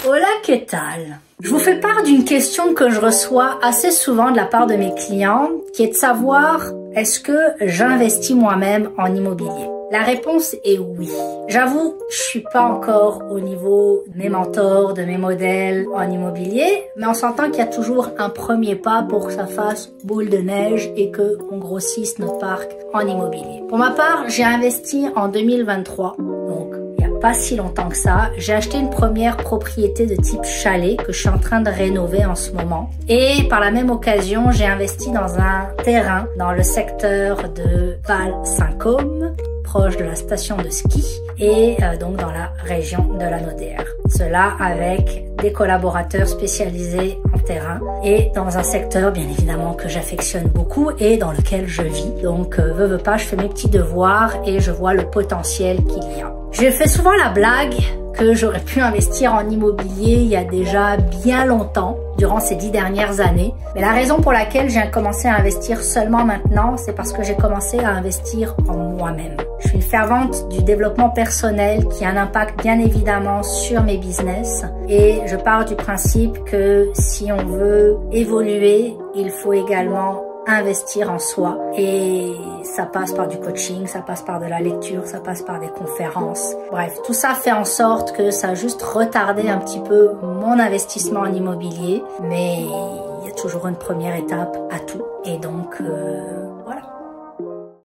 Hola, ¿qué tal? Je vous fais part d'une question que je reçois assez souvent de la part de mes clients, qui est de savoir est-ce que j'investis moi-même en immobilier? La réponse est oui. J'avoue, je suis pas encore au niveau de mes mentors, de mes modèles en immobilier, mais on s'entend qu'il y a toujours un premier pas pour que ça fasse boule de neige et que on grossisse notre parc en immobilier. Pour ma part, j'ai investi en 2023, donc pas si longtemps que ça. J'ai acheté une première propriété de type chalet que je suis en train de rénover en ce moment. Et par la même occasion, j'ai investi dans un terrain dans le secteur de Val-Saint-Côme, proche de la station de ski, et donc dans la région de la Lanaudière. Cela avec des collaborateurs spécialisés en terrain et dans un secteur bien évidemment que j'affectionne beaucoup et dans lequel je vis. Donc veux pas, je fais mes petits devoirs et je vois le potentiel qu'il y a. J'ai fait souvent la blague que j'aurais pu investir en immobilier il y a déjà bien longtemps, durant ces 10 dernières années. Mais la raison pour laquelle j'ai commencé à investir seulement maintenant, c'est parce que j'ai commencé à investir en moi-même. Je suis une fervente du développement personnel qui a un impact bien évidemment sur mes business. Et je pars du principe que si on veut évoluer, il faut également investir en soi, et ça passe par du coaching, ça passe par de la lecture, ça passe par des conférences. Bref, tout ça fait en sorte que ça a juste retardé un petit peu mon investissement en immobilier, mais il y a toujours une première étape à tout, et donc voilà.